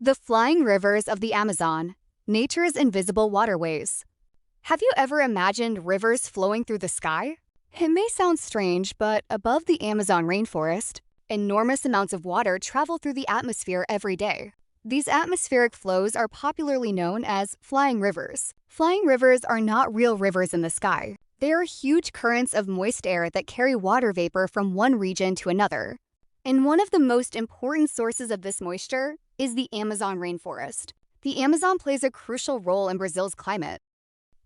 The flying rivers of the Amazon, nature's invisible waterways. Have you ever imagined rivers flowing through the sky? It may sound strange, but above the Amazon rainforest, enormous amounts of water travel through the atmosphere every day. These atmospheric flows are popularly known as flying rivers. Flying rivers are not real rivers in the sky. They are huge currents of moist air that carry water vapor from one region to another. And one of the most important sources of this moisture is the Amazon rainforest. The Amazon plays a crucial role in Brazil's climate.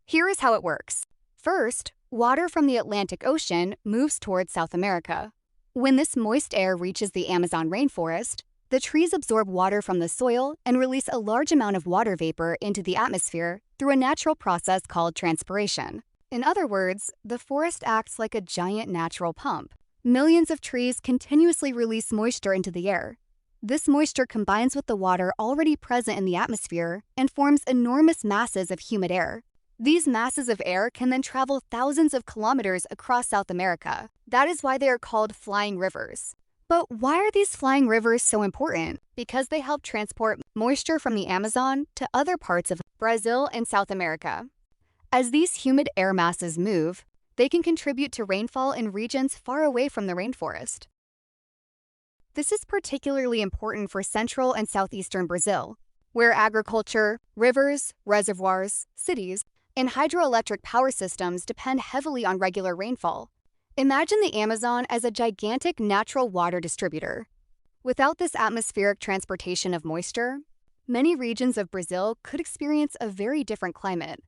Here is how it works. First, water from the Atlantic Ocean moves towards South America. When this moist air reaches the Amazon rainforest, the trees absorb water from the soil and release a large amount of water vapor into the atmosphere through a natural process called transpiration. In other words, the forest acts like a giant natural pump. Millions of trees continuously release moisture into the air. This moisture combines with the water already present in the atmosphere and forms enormous masses of humid air. These masses of air can then travel thousands of kilometers across South America. That is why they are called flying rivers. But why are these flying rivers so important? Because they help transport moisture from the Amazon to other parts of Brazil and South America. As these humid air masses move, they can contribute to rainfall in regions far away from the rainforest. This is particularly important for central and southeastern Brazil, where agriculture, rivers, reservoirs, cities, and hydroelectric power systems depend heavily on regular rainfall. Imagine the Amazon as a gigantic natural water distributor. Without this atmospheric transportation of moisture, many regions of Brazil could experience a very different climate,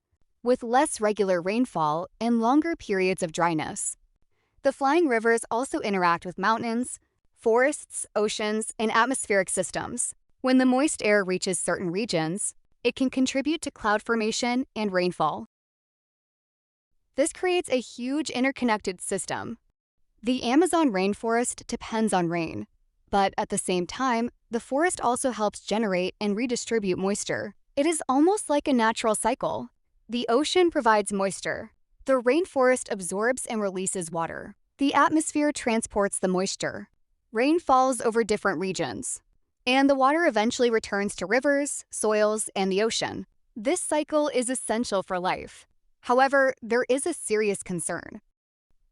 with less regular rainfall and longer periods of dryness. The flying rivers also interact with mountains, forests, oceans, and atmospheric systems. When the moist air reaches certain regions, it can contribute to cloud formation and rainfall. This creates a huge interconnected system. The Amazon rainforest depends on rain, but at the same time, the forest also helps generate and redistribute moisture. It is almost like a natural cycle. The ocean provides moisture. The rainforest absorbs and releases water. The atmosphere transports the moisture. Rain falls over different regions, and the water eventually returns to rivers, soils, and the ocean. This cycle is essential for life. However, there is a serious concern: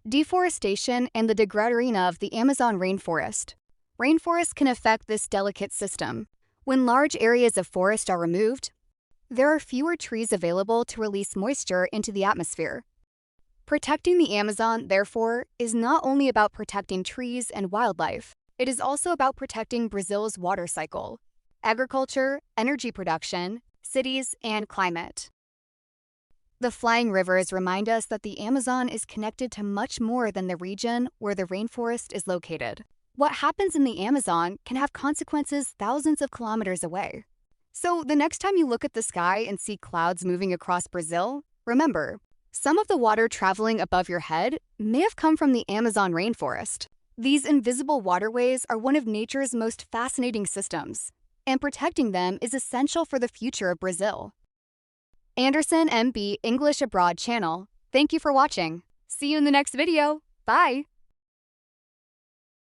deforestation and the degradation of the Amazon rainforest. Rainforests can affect this delicate system. When large areas of forest are removed, there are fewer trees available to release moisture into the atmosphere. Protecting the Amazon, therefore, is not only about protecting trees and wildlife, it is also about protecting Brazil's water cycle, agriculture, energy production, cities, and climate. The flying rivers remind us that the Amazon is connected to much more than the region where the rainforest is located. What happens in the Amazon can have consequences thousands of kilometers away. So the next time you look at the sky and see clouds moving across Brazil, remember, some of the water traveling above your head may have come from the Amazon rainforest. These invisible waterways are one of nature's most fascinating systems, and protecting them is essential for the future of Brazil. Anderson MB English Abroad channel. Thank you for watching. See you in the next video. Bye!